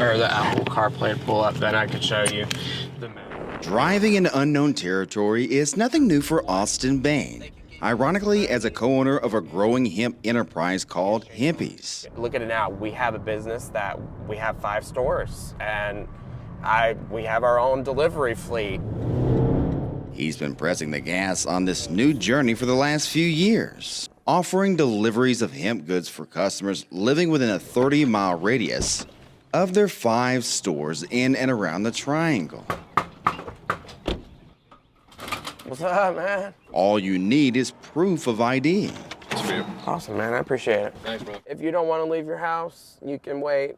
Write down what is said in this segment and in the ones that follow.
or the Apple CarPlay pull up, then I could show you the map. Driving in unknown territory is nothing new for Austin Bain. Ironically, as a co-owner of a growing hemp enterprise called Hempies. Look at it now. We have a business that we have 5 stores, and we have our own delivery fleet. He's been pressing the gas on this new journey for the last few years, offering deliveries of hemp goods for customers living within a 30-mile radius of their 5 stores in and around the Triangle. What's up, man? All you need is proof of ID. Awesome, man. I appreciate it. Thanks, bro. If you don't want to leave your house, you can wait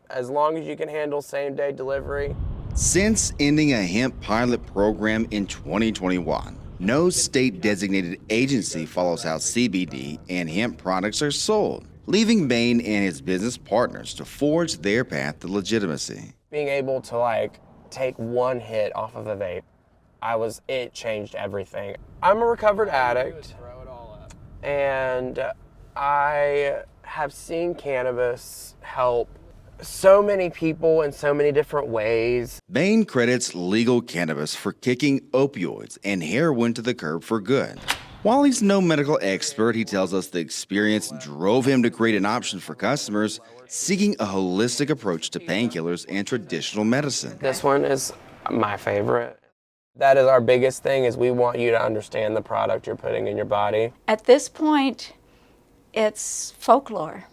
as long as you can handle same-day delivery. Since ending a hemp pilot program in 2021, no state-designated agency follows how CBD and hemp products are sold, leaving Bain and his business partners to forge their path to legitimacy. Being able to take one hit off of a vape, it changed everything. I'm a recovered addict, and I have seen cannabis help so many people in so many different ways. Bain credits legal cannabis for kicking opioids and heroin to the curb for good. While he's no medical expert, he tells us the experience drove him to create an option for customers seeking a holistic approach to painkillers and traditional medicine. This one is my favorite. That is our biggest thing, is we want you to understand the product you're putting in your body. At this point, it's folklore.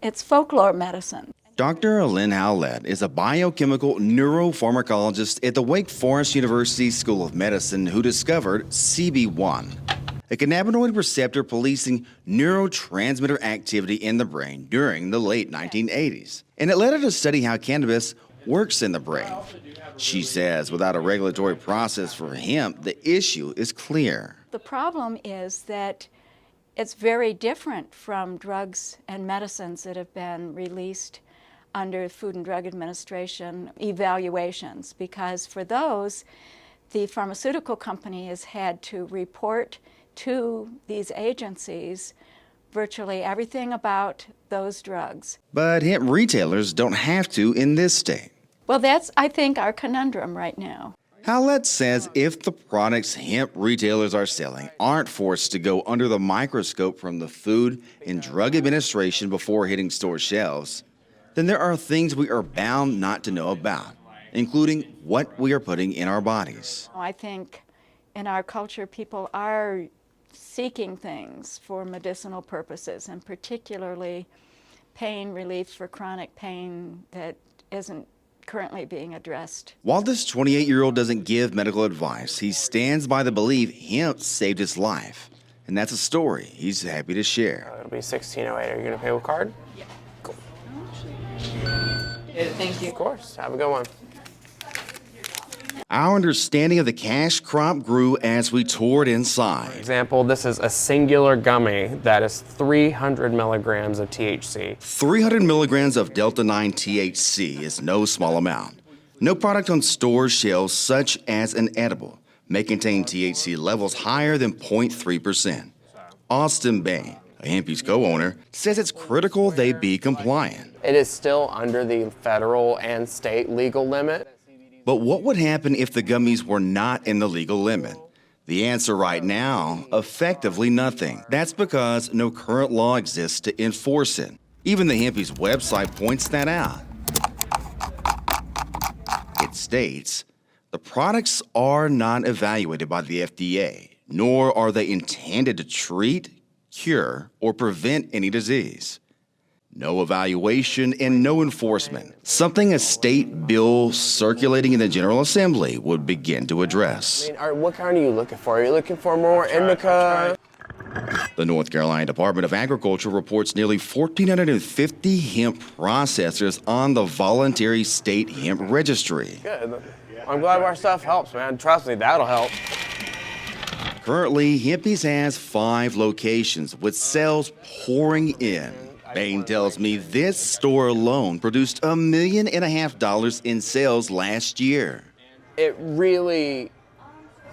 It's folklore medicine. Dr. Lynn Howlett is a biochemical neuropharmacologist at the Wake Forest University School of Medicine who discovered CB1, a cannabinoid receptor policing neurotransmitter activity in the brain during the late 1980s. And it led her to study how cannabis works in the brain. She says without a regulatory process for hemp, the issue is clear. The problem is that it's very different from drugs and medicines that have been released under Food and Drug Administration evaluations, because for those, the pharmaceutical company has had to report to these agencies virtually everything about those drugs. But hemp retailers don't have to in this state. Well, that's, I think, our conundrum right now. Howlett says if the products hemp retailers are selling aren't forced to go under the microscope from the Food and Drug Administration before hitting store shelves, then there are things we are bound not to know about, including what we are putting in our bodies. I think in our culture, people are seeking things for medicinal purposes, and particularly pain relief for chronic pain that isn't currently being addressed. While this 28-year-old doesn't give medical advice, he stands by the belief hemp saved his life. And that's a story he's happy to share. It'll be 1608. Are you going to pay with card? Yeah. Cool. Thank you. Of course. Have a good one. Our understanding of the cash crop grew as we toured inside. For example, this is a singular gummy that is 300 milligrams of THC. 300 milligrams of Delta-9 THC is no small amount. No product on store shelves, such as an edible, may contain THC levels higher than 0.3%. Austin Bain, a Hempies co-owner, says it's critical they be compliant. It is still under the federal and state legal limit. But what would happen if the gummies were not in the legal limit? The answer right now, effectively nothing. That's because no current law exists to enforce it. Even the Hempies website points that out. It states, the products are not evaluated by the FDA, nor are they intended to treat, cure, or prevent any disease. No evaluation and no enforcement, something a state bill circulating in the General Assembly would begin to address. What kind are you looking for? Are you looking for more indica? The North Carolina Department of Agriculture reports nearly 1,450 hemp processors on the voluntary state hemp registry. Good. I'm glad our stuff helps, man. Trust me, that'll help. Currently, Hempies has 5 locations with sales pouring in. Bain tells me this store alone produced $1.5 million in sales last year. It really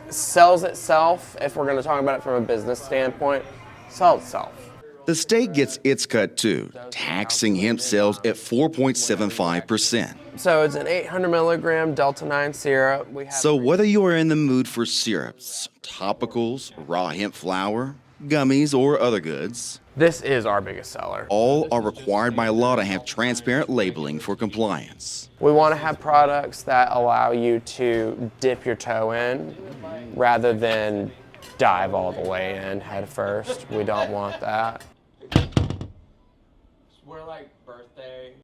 sells itself, if we're going to talk about it from a business standpoint, sells itself. The state gets its cut too, taxing hemp sales at 4.75%. So it's an 800 milligram Delta 9 syrup. So whether you are in the mood for syrups, topicals, raw hemp flour, gummies, or other goods, this is our biggest seller. all are required by law to have transparent labeling for compliance. We want to have products that allow you to dip your toe in rather than dive all the way in head first. We don't want that. We're like birth